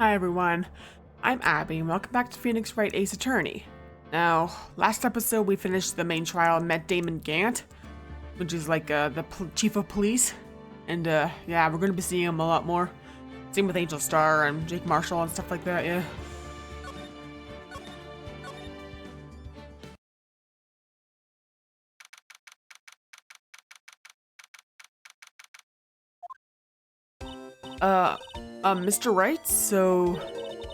Hi everyone, I'm Abby and welcome back to Phoenix Wright Ace Attorney. Now, last episode we finished the main trial and met Damon Gant, which is like the chief of police, and yeah, we're gonna be seeing him a lot more. Same with Angel Star and Jake Marshall and stuff like that, yeah. Mr. Wright, so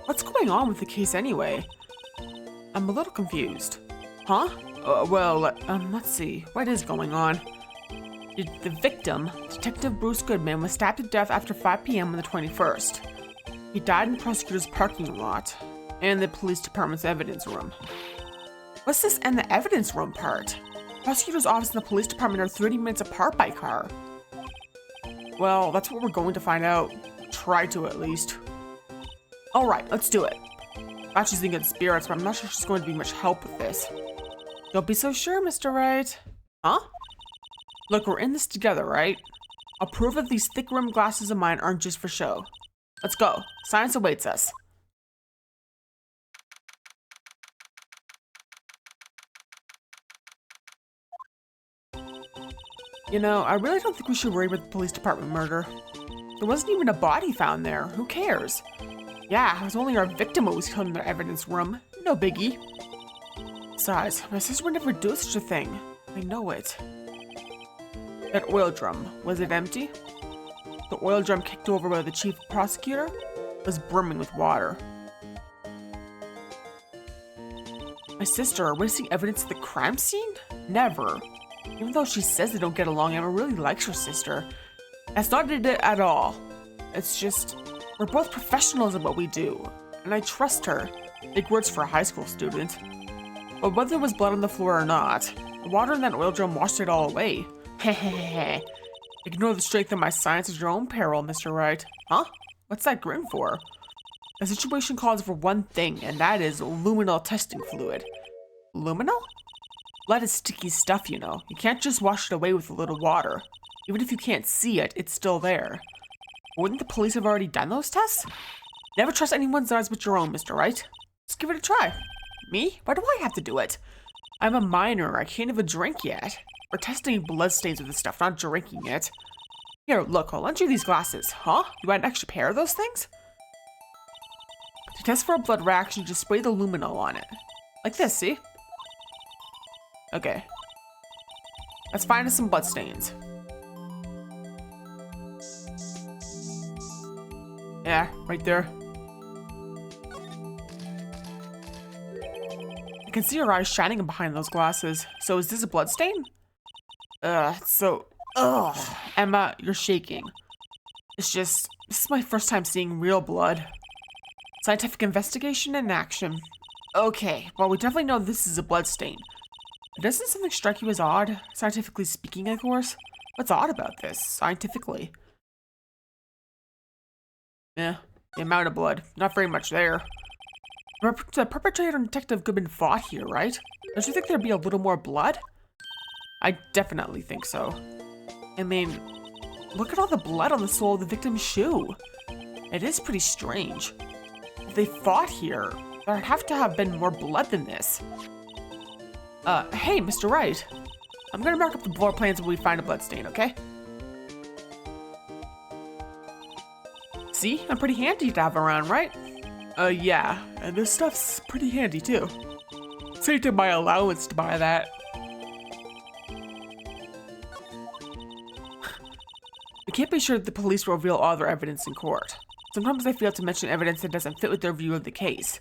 what's going on with the case anyway? I'm a little confused. Huh? Let's see. What is going on? The victim, Detective Bruce Goodman, was stabbed to death after 5 p.m. on the 21st. He died in the prosecutor's parking lot and the police department's evidence room. What's this and the evidence room part? Prosecutor's office and the police department are 30 minutes apart by car. Well, that's what we're going to find out. Try to, at least. Alright, let's do it. She's in good spirits, but I'm not sure she's going to be much help with this. Don't be so sure, Mr. Wright. Huh? Look, we're in this together, right? I'll prove that these thick-rimmed glasses of mine aren't just for show. Let's go. Science awaits us. You know, I really don't think we should worry about the police department murder. There wasn't even a body found there. Who cares? Yeah, it was only our victim who was killed in the evidence room. No biggie. Besides, my sister would never do such a thing. I know it. That oil drum, was it empty? The oil drum kicked over by the chief prosecutor was brimming with water. My sister erasing evidence of the crime scene? Never. Even though she says they don't get along, Emma really likes her sister. That's not it at all. It's just, we're both professionals at what we do, and I trust her. Big words for a high school student. But whether there was blood on the floor or not, the water in that oil drum washed it all away. Hehehe. Ignore the strength of my science at your own peril, Mr. Wright. Huh? What's that grin for? The situation calls for one thing, and that is luminol testing fluid. Luminol? Blood is sticky stuff, you know. You can't just wash it away with a little water. Even if you can't see it, it's still there. Wouldn't the police have already done those tests? Never trust anyone's eyes but your own, Mr. Wright. Let's give it a try. Me? Why do I have to do it? I'm a minor. I can't even drink yet. We're testing bloodstains with this stuff, not drinking it. Here, look, I'll lend you these glasses. Huh? You want an extra pair of those things? To test for a blood reaction, just spray the luminol on it. Like this, see? Okay. Let's find us some bloodstains. Yeah, right there. I can see your eyes shining behind those glasses. So is this a bloodstain? Emma, you're shaking. This is my first time seeing real blood. Scientific investigation in action. Okay, well, we definitely know this is a bloodstain. Doesn't something strike you as odd? Scientifically speaking, of course. What's odd about this, scientifically? Yeah, the amount of blood. Not very much there. The perpetrator and Detective Goodman fought here, right? Don't you think there'd be a little more blood? I definitely think so. I mean, look at all the blood on the sole of the victim's shoe. It is pretty strange. If they fought here, there'd have to have been more blood than this. Hey, Mr. Wright. I'm gonna mark up the floor plans when we find a bloodstain, okay? See? I'm pretty handy to have around, right? Yeah. And this stuff's pretty handy, too. Saved in my allowance to buy that. I can't be sure that the police will reveal all their evidence in court. Sometimes they fail to mention evidence that doesn't fit with their view of the case.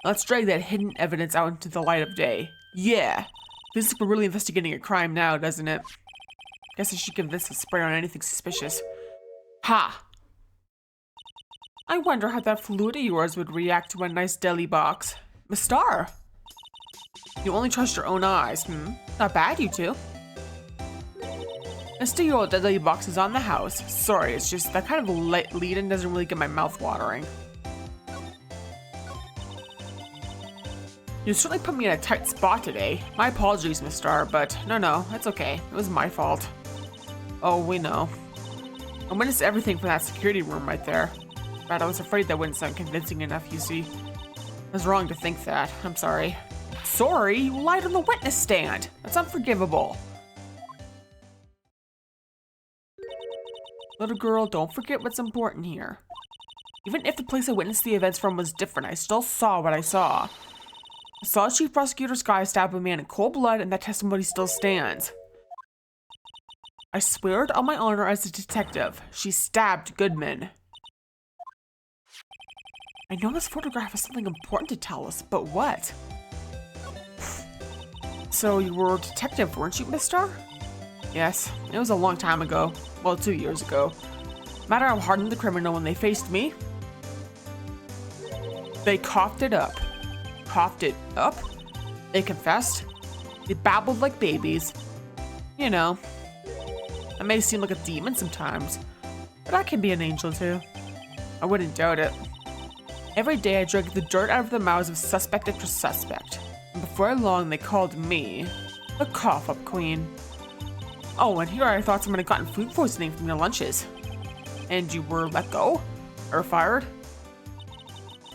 Let's drag that hidden evidence out into the light of day. Yeah. Feels like we're really investigating a crime now, doesn't it? Guess I should give this a spray on anything suspicious. Ha! I wonder how that fluid of yours would react to a nice deli box. Miss Star! You only trust your own eyes, Not bad, you two. Mr. Your deli box is on the house. Sorry, it's just that kind of lead-in doesn't really get my mouth watering. You certainly put me in a tight spot today. My apologies, Miss Star, but no, it's okay. It was my fault. Oh, we know. I witnessed everything from that security room right there. But I was afraid that wouldn't sound convincing enough, you see. I was wrong to think that. I'm sorry. Sorry? You lied on the witness stand. That's unforgivable. Little girl, don't forget what's important here. Even if the place I witnessed the events from was different, I still saw what I saw. I saw Chief Prosecutor Sky stab a man in cold blood, and that testimony still stands. I swear it on my honor as a detective. She stabbed Goodman. I know this photograph has something important to tell us, but what? So you were a detective, weren't you, mister? Yes, it was a long time ago. Well, 2 years ago. No matter how hardened the criminal when they faced me, they coughed it up. Coughed it up? They confessed. They babbled like babies. You know, I may seem like a demon sometimes, but I can be an angel too. I wouldn't doubt it. Every day I drank the dirt out of the mouths of suspect after suspect. And before long, they called me the cough-up queen. Oh, and here I thought someone had gotten food poisoning from their lunches. And you were let go? Or fired?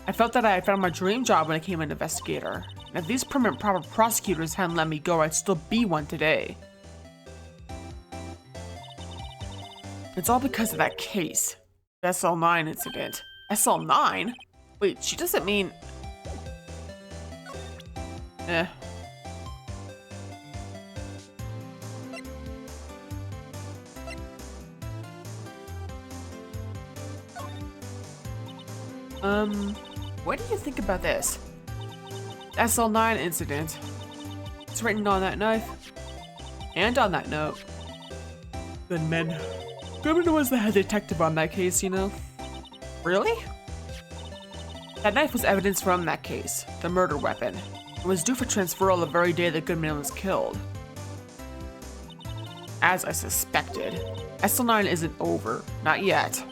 I felt that I had found my dream job when I became an investigator. And if these permanent proper prosecutors hadn't let me go, I'd still be one today. It's all because of that case. The SL9 incident. SL9? Wait, she doesn't mean... What do you think about this? SL9 incident. It's written on that knife. And on that note. Goodman. Goodman was the head detective on that case, you know? Really? That knife was evidence from that case, the murder weapon. It was due for transferal the very day that Goodman was killed. As I suspected, SL9 isn't over. Not yet.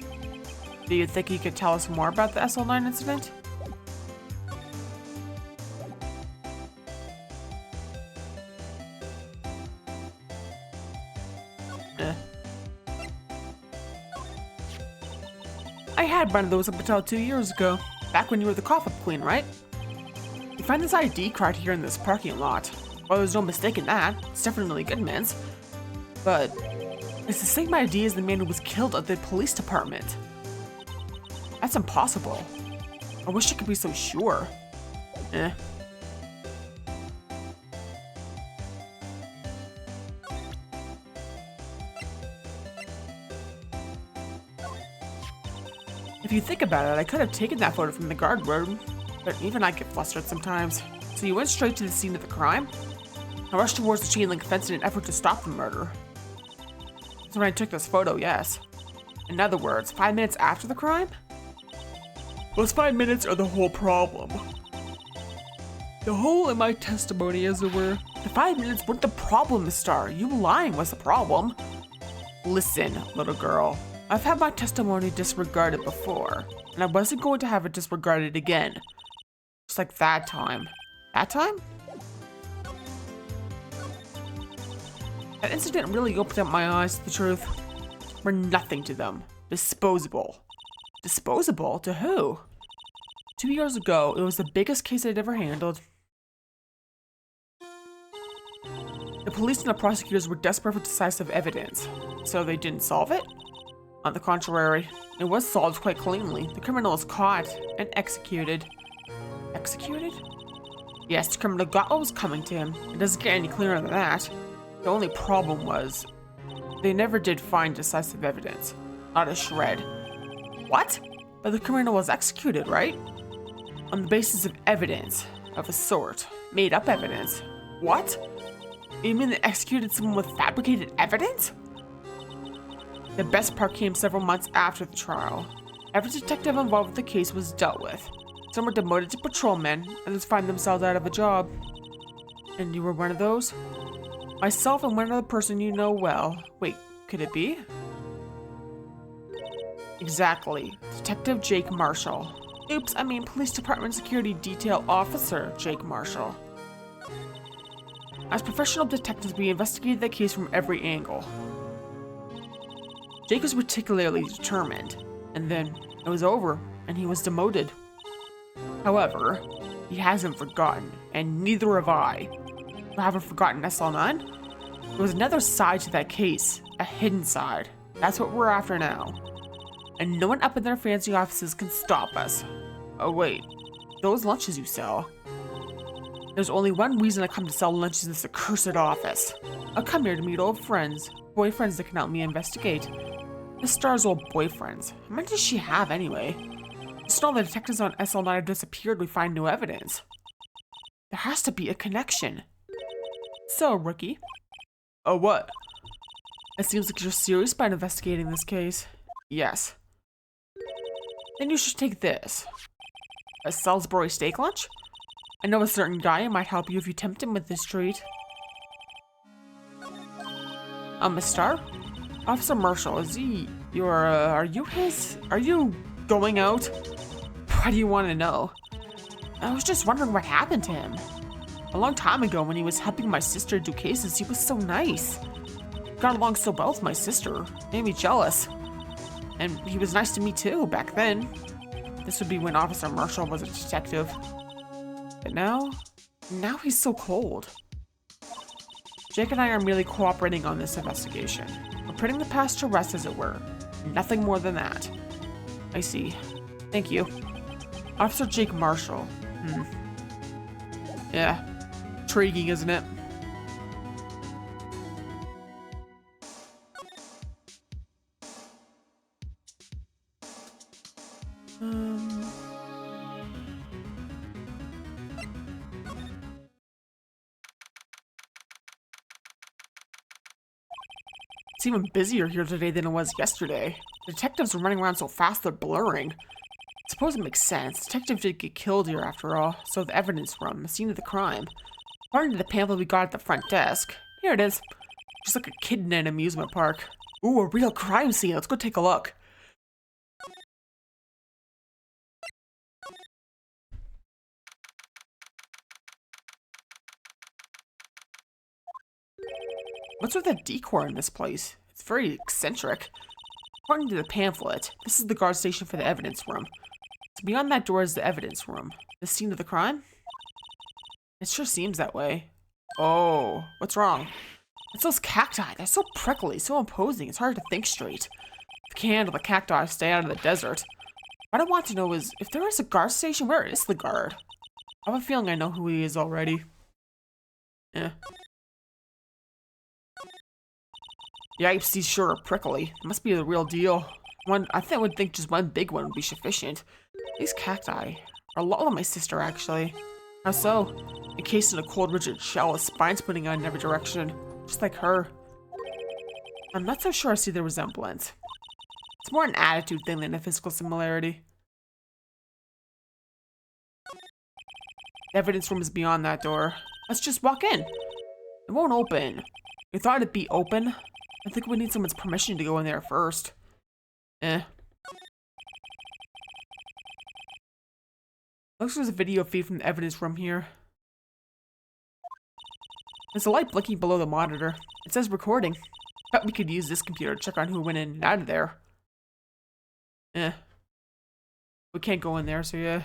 Do you think you could tell us more about the SL9 incident? I had one of those up until 2 years ago, back when you were the cough-up queen, right? You find this ID card here in this parking lot. Well, there's no mistaking that. It's definitely Goodman's. But it's the same ID as the man who was killed at the police department. That's impossible. I wish I could be so sure. If you think about it, I could have taken that photo from the guard room, but even I get flustered sometimes. So you went straight to the scene of the crime? I rushed towards the chain link fence in an effort to stop the murder. That's when I took this photo, yes. In other words, 5 minutes after the crime? Those 5 minutes are the whole problem. The hole in my testimony, as it were. The 5 minutes weren't the problem, Miss Star. You lying was the problem. Listen, little girl. I've had my testimony disregarded before, and I wasn't going to have it disregarded again. Just like that time. That time? That incident really opened up my eyes to the truth. We're nothing to them. Disposable. Disposable? To who? 2 years ago, it was the biggest case I'd ever handled. The police and the prosecutors were desperate for decisive evidence, so they didn't solve it? On the contrary, it was solved quite cleanly. The criminal was caught and executed. Executed? Yes, the criminal got what was coming to him. It doesn't get any clearer than that. The only problem was, they never did find decisive evidence. Not a shred. What? But the criminal was executed, right? On the basis of evidence, of a sort. Made up evidence. What? You mean they executed someone with fabricated evidence? The best part came several months after the trial. Every detective involved with the case was dealt with. Some were demoted to patrolmen, others find themselves out of a job. And you were one of those? Myself and one other person you know well. Wait, could it be? Exactly. Detective Jake Marshall. Oops, I mean Police Department Security Detail Officer Jake Marshall. As professional detectives, we investigated the case from every angle. Jake was particularly determined, and then it was over. and he was demoted. However, he hasn't forgotten, and neither have I. You haven't forgotten SL9? There was another side to that case, a hidden side. That's what we're after now. And no one up in their fancy offices can stop us. Oh wait, those lunches you sell. There's only one reason I come to sell lunches in this accursed office. I come here to meet old friends, boyfriends that can help me investigate. Miss Star's old boyfriends. How many does she have anyway? Just all the detectives on SL9 have disappeared, we find no evidence. There has to be a connection. So, rookie. Oh, what? It seems like you're serious about investigating this case. Yes. Then you should take this. A Salisbury steak lunch? I know a certain guy who might help you if you tempt him with this treat. Miss Star? Officer Marshall, is he are you going out? Why do you want to know? I was just wondering what happened to him. A long time ago when he was helping my sister do cases, he was so nice. Got along so well with my sister, made me jealous. And he was nice to me too, back then. This would be when Officer Marshall was a detective. But now he's so cold. Jake and I are merely cooperating on this investigation. We're putting the past to rest, as it were. Nothing more than that. I see. Thank you. Officer Jake Marshall. Yeah. Intriguing, isn't it? It's even busier here today than it was yesterday. Detectives are running around so fast they're blurring. I suppose it makes sense. Detective did get killed here after all, so the evidence room, the scene of the crime. According to the pamphlet we got at the front desk. Here it is. Just like a kid in an amusement park. Ooh, a real crime scene. Let's go take a look. What's with the decor in this place? It's very eccentric. According to the pamphlet, this is the guard station for the evidence room. So beyond that door is the evidence room. The scene of the crime? It sure seems that way. Oh, what's wrong? It's those cacti. They're so prickly, so imposing, it's hard to think straight. If you can't handle the cacti, stay out of the desert. What I want to know is, if there is a guard station, where is the guard? I have a feeling I know who he is already. Yipes, these sure are prickly. It must be the real deal. I would think just one big one would be sufficient. These cacti are a lot like my sister, actually. How so? Encased in a cold, rigid shell with spines pointing out in every direction. Just like her. I'm not so sure I see the resemblance. It's more an attitude thing than a physical similarity. The evidence room is beyond that door. Let's just walk in. It won't open. We thought it'd be open. I think we need someone's permission to go in there first. Looks like there's a video feed from the evidence room here. There's a light blinking below the monitor. It says recording. Bet we could use this computer to check on who went in and out of there. We can't go in there, so yeah.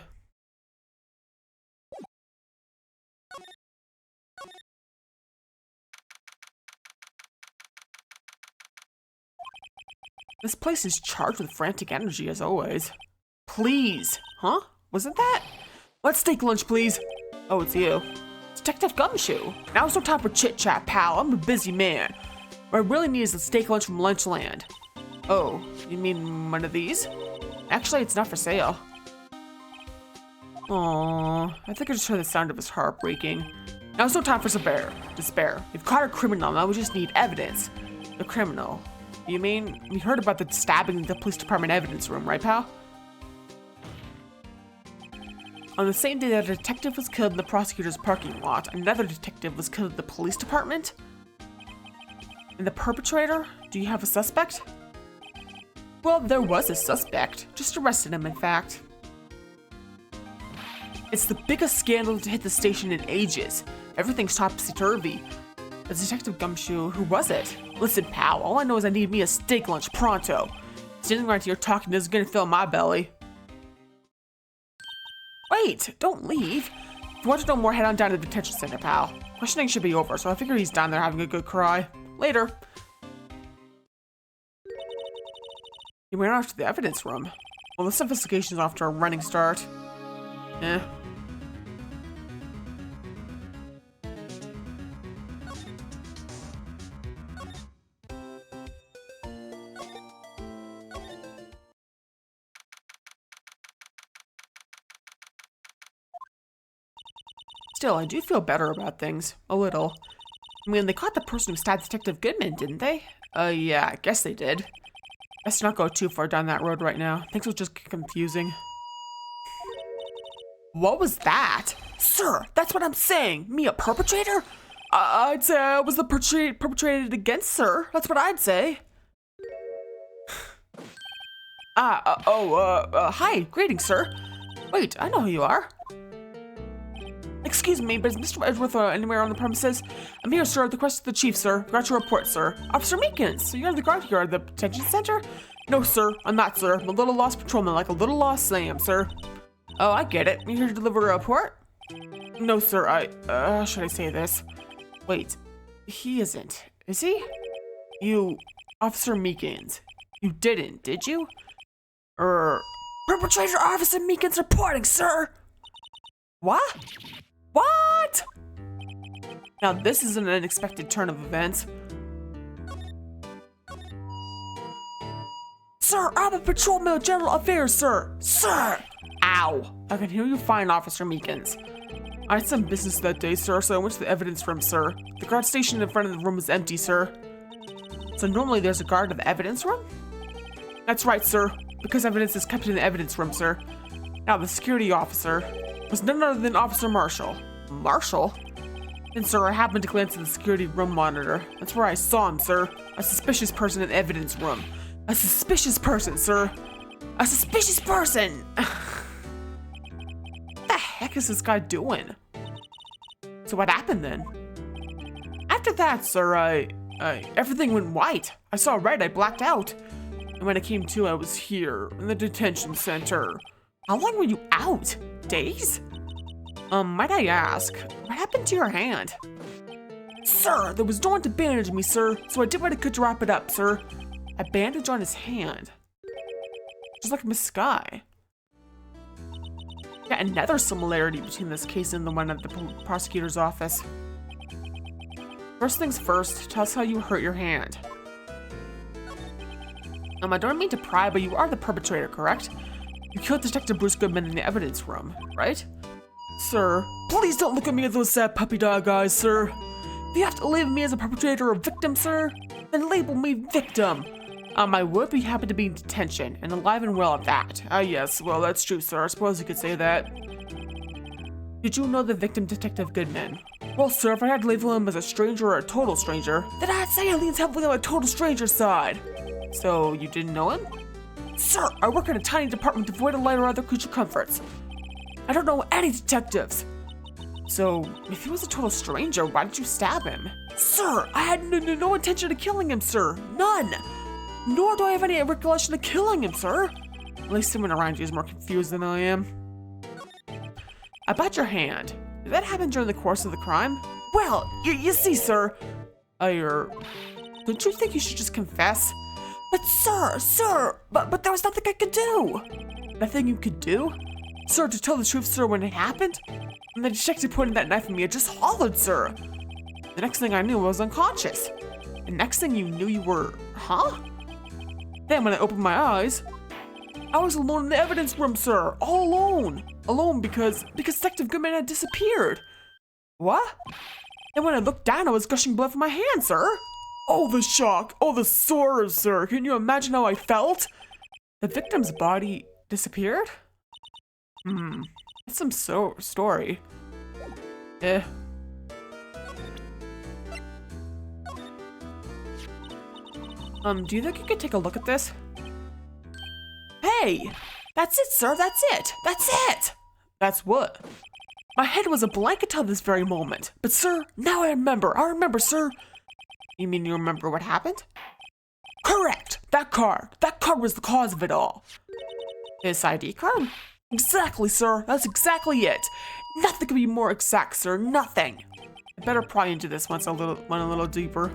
This place is charged with frantic energy, as always. Please. Huh? Wasn't that? Let's take lunch, please. Oh, it's you. Detective Gumshoe. Now's no time for chit-chat, pal. I'm a busy man. What I really need is a steak lunch from Lunchland. Oh, you mean one of these? Actually, it's not for sale. Aww, I think I just heard the sound of his heart breaking. Now's no time for despair. We've caught a criminal, now we just need evidence. The criminal. You mean, we heard about the stabbing in the police department evidence room, right, pal? On the same day that a detective was killed in the prosecutor's parking lot, another detective was killed at the police department? And the perpetrator? Do you have a suspect? Well, there was a suspect. Just arrested him, in fact. It's the biggest scandal to hit the station in ages. Everything's topsy-turvy. It's Detective Gumshoe. Who was it? Listen, pal, all I know is I need me a steak lunch pronto. Standing right here talking isn't gonna fill my belly. Wait, don't leave. If you want to know more, head on down to the detention center, pal. Questioning should be over, so I figure he's down there having a good cry. Later. He went off to the evidence room. Well, this investigation's off to a running start. Eh. Still, I do feel better about things. A little. I mean, they caught the person who stabbed Detective Goodman, didn't they? Yeah, I guess they did. Let's not go too far down that road right now. Things will just get confusing. What was that? Sir, that's what I'm saying. Me, a perpetrator? I'd say I was the perpetrated against, sir. That's what I'd say. Hi. Greetings, sir. Wait, I know who you are. Excuse me, but is Mr. Edgeworth anywhere on the premises? I'm here, sir, at the request of the chief, sir. Got your report, sir. Officer Meekins, so you're the guard here at the detention center? No, sir, I'm not, sir. I'm a little lost patrolman, like a little lost Sam, sir. Oh, I get it. You here to deliver a report? No, sir, should I say this? Wait, he isn't, is he? You, Officer Meekins, you didn't, did you? Perpetrator Officer Meekins reporting, sir! What? What? Now this is an unexpected turn of events. Sir, I'm a patrolman of general affairs, sir. Sir! Ow. I can hear you fine, Officer Meekins. I had some business that day, sir, so I went to the evidence room, sir. The guard station in front of the room was empty, sir. So normally there's a guard in the evidence room? That's right, sir. Because evidence is kept in the evidence room, sir. Now, the security officer was none other than Officer Marshall. Marshall? And sir, I happened to glance at the security room monitor. That's where I saw him, sir. A suspicious person in the evidence room. A suspicious person, sir. A suspicious person! What the heck is this guy doing? So what happened then? After that, sir, everything went white. I saw red, I blacked out. And when I came to, I was here, in the detention center. How long were you out? Days? Might I ask, what happened to your hand? Sir, there was no one to bandage me, sir, so I did what I could to wrap it up, sir. A bandage on his hand. Just like Miss Sky. Yeah, another similarity between this case and the one at the prosecutor's office. First things first, tell us how you hurt your hand. I don't mean to pry, but you are the perpetrator, correct? You killed Detective Bruce Goodman in the evidence room, right? Sir, please don't look at me with those sad puppy dog eyes, sir. If you have to label me as a perpetrator or victim, sir, then label me victim. I would be happy to be in detention, and alive and well at that. Yes, well, that's true, sir. I suppose you could say that. Did you know the victim, Detective Goodman? Well, sir, if I had to label him as a stranger or a total stranger, then I'd say he leans heavily on a total stranger side. So, you didn't know him? Sir, I work in a tiny department devoid of light or other creature comforts. I don't know any detectives. So, if he was a total stranger, why did you stab him? Sir, I had no intention of killing him, sir. None. Nor do I have any recollection of killing him, sir. At least someone around you is more confused than I am. About your hand, did that happen during the course of the crime? Well, you see, sir. Don't you think you should just confess? But sir, but there was nothing I could do. Nothing you could do? Sir, to tell the truth, sir, when it happened, and the detective pointed that knife at me, I just hollered, sir. The next thing I knew, I was unconscious. The next thing you knew, you were, huh? Then when I opened my eyes, I was alone in the evidence room, sir, all alone. Alone because Detective Goodman had disappeared. What? And when I looked down, I was gushing blood from my hand, sir. Oh, the shock, oh, the sorrow, sir. Can you imagine how I felt? The victim's body disappeared? That's some story. Do you think you could take a look at this? Hey! That's it, sir, that's it! That's it! That's what? My head was a blank until this very moment. But sir, now I remember, sir. You mean you remember what happened? Correct! That card was the cause of it all. His ID card? Exactly, sir. That's exactly it. Nothing could be more exact, sir. Nothing. I better pry into this one a little deeper.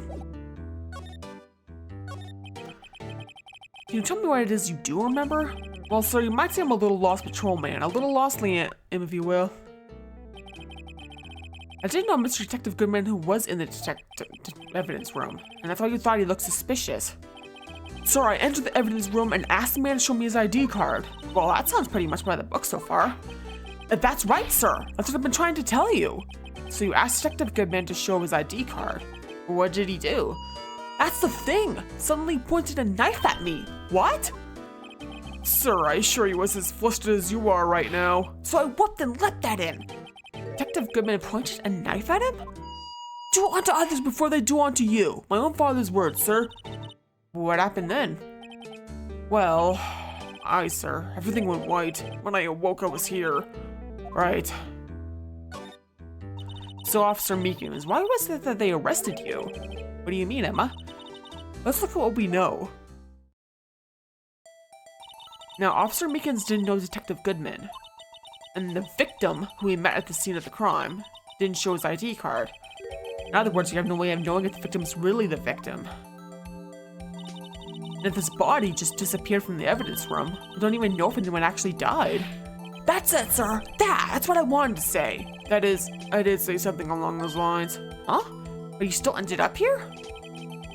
Can you tell me what it is you do remember? Well, sir, you might say I'm a little lost patrolman. A little lostly, if you will. I did know Mr. Detective Goodman who was in the evidence room, and that's why you thought he looked suspicious. Sir, I entered the evidence room and asked the man to show me his ID card. Well, that sounds pretty much by the book so far. That's right, sir. That's what I've been trying to tell you. So you asked Detective Goodman to show his ID card. What did he do? That's the thing. Suddenly pointed a knife at me. What? Sir, I assure you was as flustered as you are right now. So I whooped and let that in. Detective Goodman pointed a knife at him? Do unto others before they do unto you. My own father's words, sir. What happened then? Well, sir. Everything went white. When I awoke, I was here. Right. So, Officer Meekins, why was it that they arrested you? What do you mean, Emma? Let's look at what we know. Now, Officer Meekins didn't know Detective Goodman. And the victim, who he met at the scene of the crime, didn't show his ID card. In other words, you have no way of knowing if the victim's really the victim. And if this body just disappeared from the evidence room, we don't even know if anyone actually died. That's it, sir. That's what I wanted to say. That is, I did say something along those lines. Huh? But you still ended up here?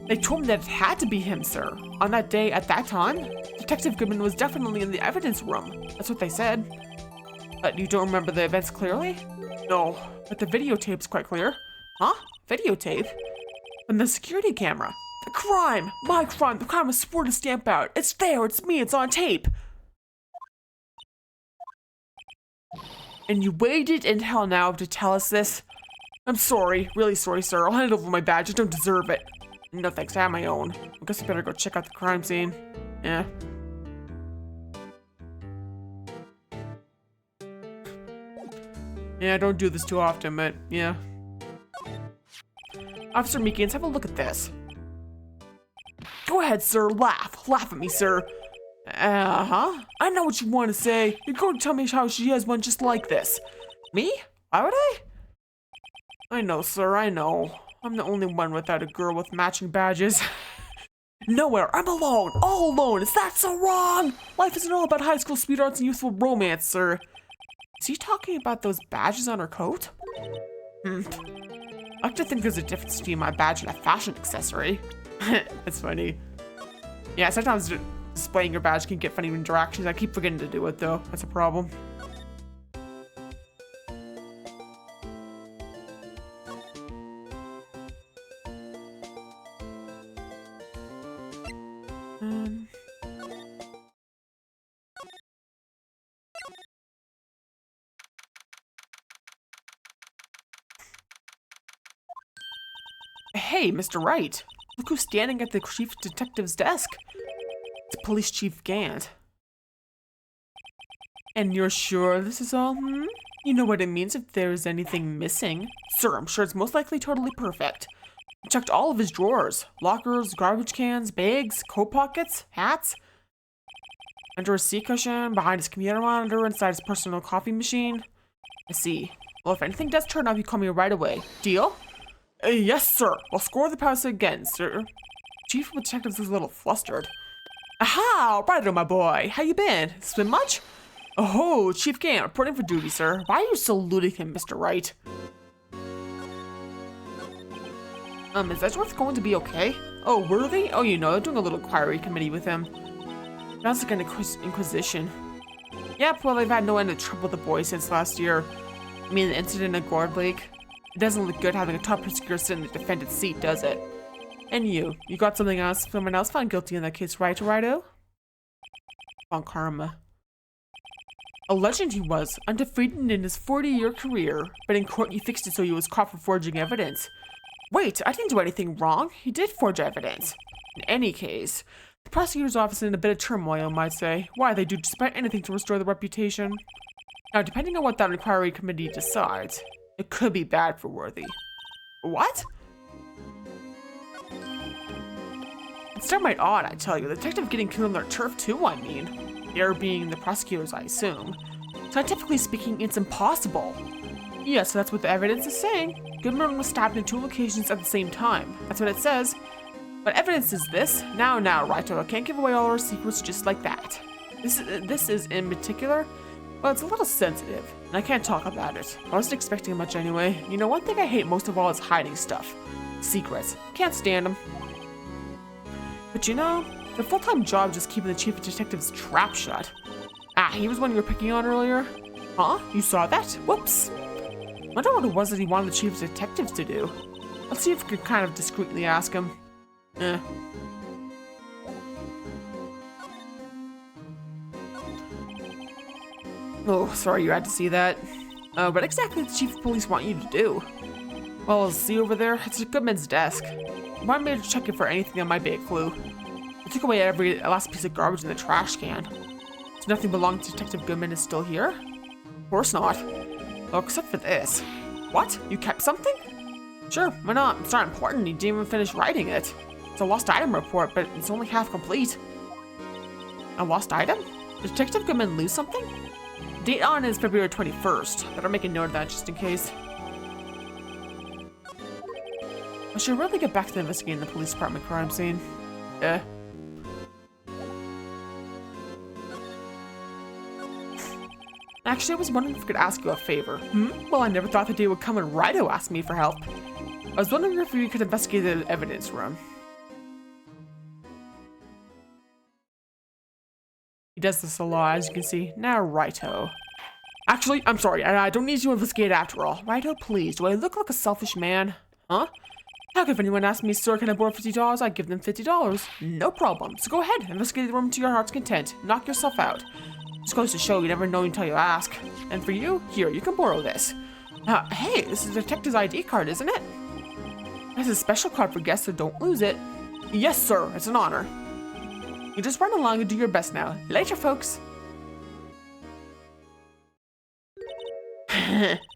They told me that it had to be him, sir. On that day, at that time, Detective Goodman was definitely in the evidence room. That's what they said. But you don't remember the events clearly? No, but the videotape's quite clear. Huh? Videotape? From the security camera. The crime! My crime! The crime was sworn to stamp out. It's there! It's me! It's on tape! And you waited until now to tell us this? I'm sorry. Really sorry, sir. I'll hand over my badge. I don't deserve it. No thanks, I have my own. I guess I better go check out the crime scene. Yeah. Yeah, I don't do this too often, but yeah. Officer Meekins, have a look at this. Go ahead, sir. Laugh. Laugh at me, sir. Uh-huh. I know what you want to say. You're going to tell me how she has one just like this. Me? Why would I? I know, sir. I know. I'm the only one without a girl with matching badges. Nowhere. I'm alone. All alone. Is that so wrong? Life isn't all about high school sweethearts and youthful romance, sir. Is he talking about those badges on her coat? I like to think there's a difference between my badge and a fashion accessory. That's funny. Yeah, sometimes displaying your badge can get funny interactions. I keep forgetting to do it, though. That's a problem. Hey, Mr. Wright. Look who's standing at the chief detective's desk. It's Police Chief Gant. And you're sure this is all, You know what it means if there's anything missing. Sir, I'm sure it's most likely totally perfect. I checked all of his drawers. Lockers, garbage cans, bags, coat pockets, hats. Under his seat cushion, behind his computer monitor, inside his personal coffee machine. I see. Well, if anything does turn up, you call me right away. Deal? Yes, sir. I'll score the pass again, sir. Chief of Detectives is a little flustered. Aha! Righto, my boy. How you been? Swim much? Oh, Chief Gant, reporting for duty, sir. Why are you saluting him, Mr. Wright? Is Edgeworth going to be okay? Oh, Worthy? Oh, you know, they're doing a little inquiry committee with him. Sounds like an inquisition. Yep, well, they've had no end of trouble with the boy since last year. I mean, the incident at Gourd Lake. It doesn't look good having a top prosecutor sit in the defendant's seat, does it? And you got something else? Someone else found guilty in that case, right, Righto? On karma. A legend he was, undefeated in his 40-year career, but in court he fixed it so he was caught for forging evidence. Wait, I didn't do anything wrong. He did forge evidence. In any case, the prosecutor's office is in a bit of turmoil, I might say. Why, they do just about anything to restore the reputation. Now, depending on what that inquiry committee decides, it could be bad for Worthy. What? It's downright odd, I tell you. The detective getting killed on their turf too, I mean. They're being the prosecutors, I assume. Scientifically speaking, it's impossible. Yeah, so that's what the evidence is saying. Goodman was stabbed in 2 locations at the same time. That's what it says. But evidence is this. Now, Wright, I can't give away all our secrets just like that. This is in particular, well, it's a little sensitive, and I can't talk about it. I wasn't expecting much anyway. You know, one thing I hate most of all is hiding stuff. Secrets. Can't stand them. But you know, the full-time job is just keeping the chief of detective's trap shut. Ah, he was one you were picking on earlier? Huh? You saw that? Whoops. Wonder what it was that he wanted the chief of detectives to do. Let's see if we can kind of discreetly ask him. Oh, sorry you had to see that. What exactly does the chief of police want you to do? Well, see over there? It's at Goodman's desk. He wanted me to check it for anything that might be a clue. I took away every last piece of garbage in the trash can. So nothing belonging to Detective Goodman is still here? Of course not. Oh, except for this. What? You kept something? Sure, why not? It's not important. You didn't even finish writing it. It's a lost item report, but it's only half complete. A lost item? Did Detective Goodman lose something? Date on is February 21st. Better make a note of that just in case. I should really get back to investigating the police department crime scene. Actually, I was wondering if I could ask you a favor. Well, I never thought the day would come when Wright asked me for help. I was wondering if you could investigate the evidence room. He does this a lot, as you can see. Now, Righto. Actually, I'm sorry, I don't need you to investigate after all. Righto, please. Do I look like a selfish man? Huh? Heck, if anyone asked me, sir, can I borrow $50? I'd give them $50. No problem. So go ahead, investigate the room to your heart's content. Knock yourself out. This goes to show you never know until you ask. And for you, here, you can borrow this. Hey, this is a detective's ID card, isn't it? This is a special card for guests, so don't lose it. Yes, sir, it's an honor. You just run along and do your best now. Later, folks.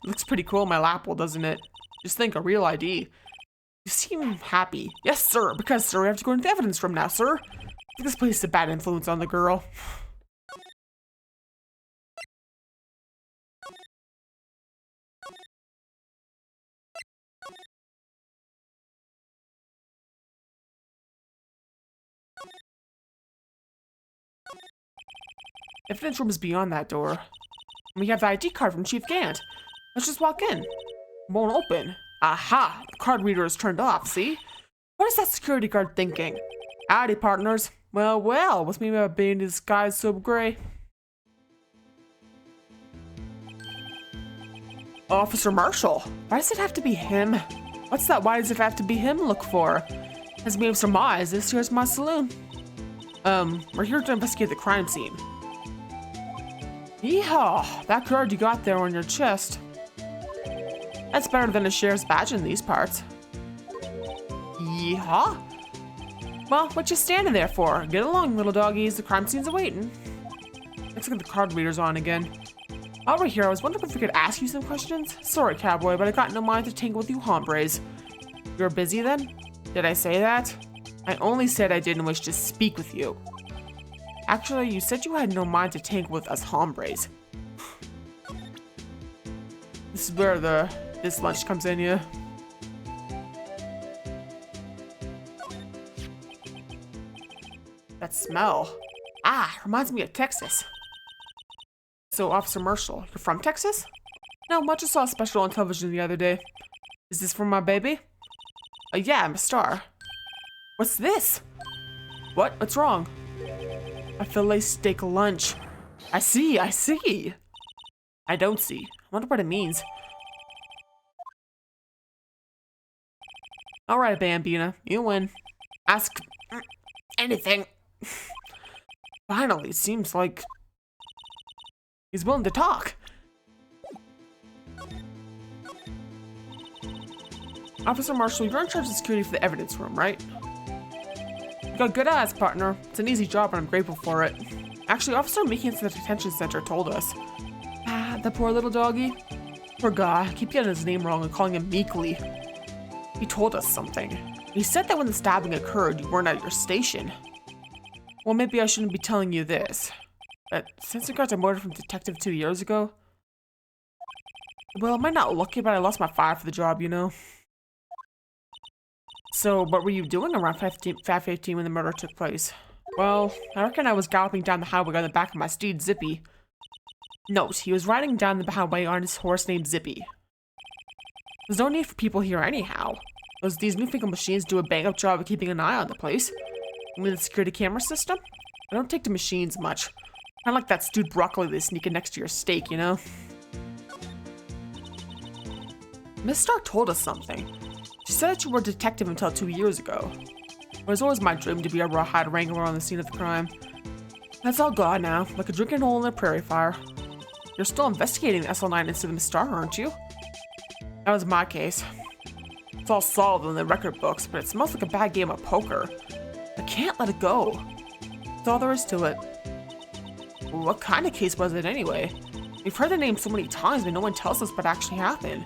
Looks pretty cool on my lapel, doesn't it? Just think, a real ID. You seem happy. Yes, sir, because, sir, we have to go into the evidence room now, sir. I think this place is a bad influence on the girl. Evidence room is beyond that door. We have the ID card from Chief Gant. Let's just walk in. Won't open. Aha! The card reader is turned off, see? What is that security guard thinking? Howdy, partners. Well, what's me about being disguised so gray? Officer Marshall. Why does it have to be him? What's that? Why does it have to be him look for? As me have surmised, this here's my saloon. We're here to investigate the crime scene. Yeehaw! That card you got there on your chest. That's better than a sheriff's badge in these parts. Yeehaw? Well, what you standing there for? Get along, little doggies. The crime scene's awaiting. Let's get the card readers on again. While we're here, I was wondering if we could ask you some questions. Sorry, cowboy, but I got no mind to tangle with you hombres. You're busy then? Did I say that? I only said I didn't wish to speak with you. Actually, you said you had no mind to tangle with us hombres. This is where this lunch comes in, yeah. That smell. Ah, reminds me of Texas. So, Officer Marshall, you're from Texas? No, I just saw a special on television the other day. Is this for my baby? Yeah, I'm a star. What's this? What? What's wrong? A filet steak lunch. I see. I don't see. I wonder what it means. Alright, Bambina, you win. Ask anything. Finally, it seems like he's willing to talk. Officer Marshall, you're in charge of security for the evidence room, right? You got good eyes, partner. It's an easy job and I'm grateful for it. Actually, Officer Meekins at the detention center told us. Ah, that poor little doggy. Poor guy, I keep getting his name wrong and calling him Meekly. He told us something. He said that when the stabbing occurred, you weren't at your station. Well, maybe I shouldn't be telling you this. That sensor cards I ordered from Detective 2 years ago. Well, I might not lucky, but I lost my fire for the job, you know? So, what were you doing around 5:15 when the murder took place? Well, I reckon I was galloping down the highway on the back of my steed, Zippy. Note, he was riding down the highway on his horse named Zippy. There's no need for people here anyhow. These newfangled machines do a bang-up job of keeping an eye on the place. You mean the security camera system? I don't take to machines much. Kinda like that stewed broccoli they sneak in next to your steak, you know? Miss Stark told us something. She said that you were a detective until 2 years ago. It was always my dream to be a rawhide wrangler on the scene of the crime. That's all gone now, like a drinking hole in a prairie fire. You're still investigating the SL9 incident, Miss Stark, aren't you? That was my case. It's all solved in the record books, but it smells like a bad game of poker. I can't let it go. That's all there is to it. What kind of case was it anyway? We've heard the name so many times, but no one tells us what actually happened.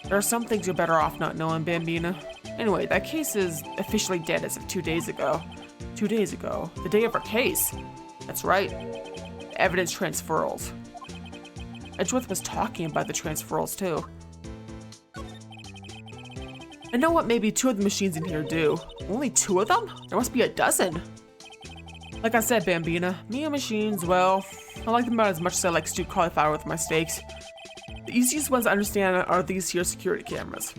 There are some things you're better off not knowing, Bambina. Anyway, that case is officially dead as of 2 days ago. 2 days ago. The day of our case. That's right. Evidence transferals. Edgeworth was talking about the transferals too. I know what maybe 2 of the machines in here do. Only 2 of them? There must be a dozen. Like I said, Bambina, me and machines, well, I like them about as much as I like stewed cauliflower with my steaks. The easiest ones to understand are these here security cameras.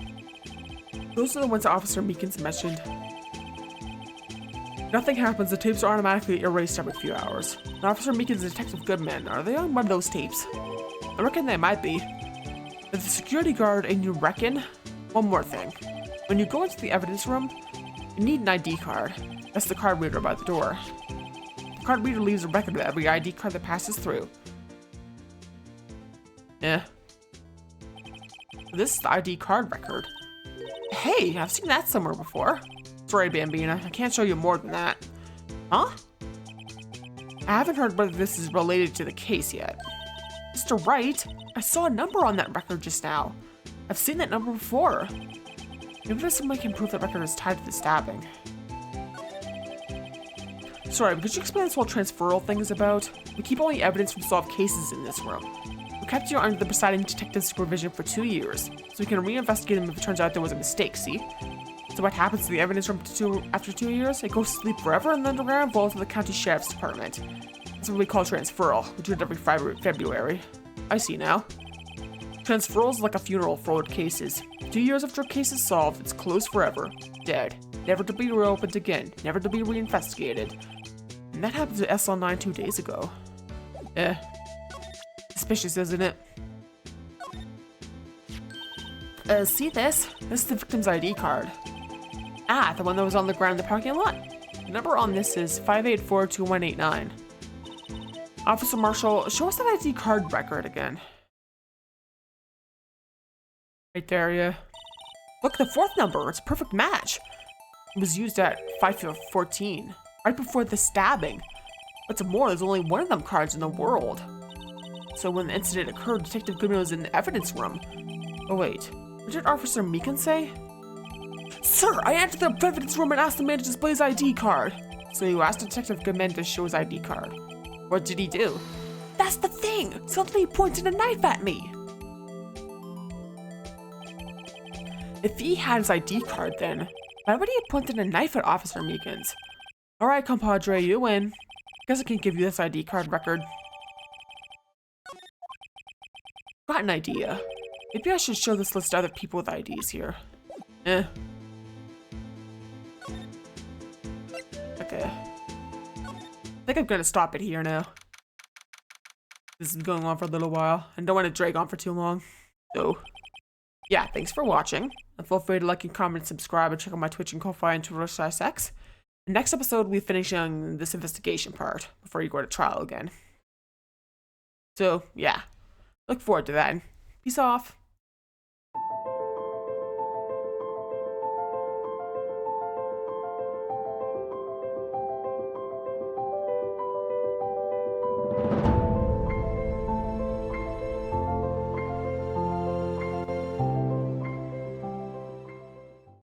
Those are the ones Officer Meekins mentioned. Nothing happens, the tapes are automatically erased every few hours. And Officer Meekins and Detective Goodman, are they on one of those tapes? I reckon they might be. If the security guard and you reckon? One more thing. When you go into the evidence room, you need an ID card. That's the card reader by the door. The card reader leaves a record of every ID card that passes through. Yeah. This is the ID card record. Hey, I've seen that somewhere before. Sorry, Bambina, I can't show you more than that. Huh? I haven't heard whether this is related to the case yet. Mr. Wright, I saw a number on that record just now. I've seen that number before. Maybe there's some way I can prove that record is tied to the stabbing. Sorry, but could you explain this whole transferal thing is about? We keep only evidence from solved cases in this room. We kept you under the presiding detective's supervision for 2 years, so we can reinvestigate them if it turns out there was a mistake, see? So what happens to the evidence room after 2 years? It goes to sleep forever in the underground vault of the county sheriff's department. That's what we call transferal. We do it every February. I see now. Transferal is like a funeral for old cases. 2 years after a case is solved, it's closed forever. Dead. Never to be reopened again. Never to be reinvestigated. And that happened to SL9 2 days ago. Suspicious, isn't it? See this? This is the victim's ID card. Ah, the one that was on the ground in the parking lot. The number on this is 5842189. Officer Marshall, show us that ID card record again. Right there, yeah. Look, the 4th number, it's a perfect match. It was used at 5:14, right before the stabbing. What's more, there's only one of them cards in the world. So when the incident occurred, Detective Goodman was in the evidence room. Oh wait, what did Officer Meekins say? Sir, I entered the evidence room and asked the man to display his ID card. So you asked Detective Goodman to show his ID card. What did he do? That's the thing! Suddenly he pointed a knife at me! If he had his ID card then, why would he have pointed a knife at Officer Meekins? Alright, compadre, you win. Guess I can give you this ID card record. Got an idea. Maybe I should show this list to other people with IDs here. Okay. I think I'm gonna stop it here now. This is going on for a little while, and don't want to drag on for too long. So, yeah, thanks for watching. And feel free to like and comment and subscribe and check out my Twitch and Ko-Fi and Twitter/X. The next episode, we'll be finishing this investigation part before you go to trial again. So, yeah. Look forward to that. Peace off.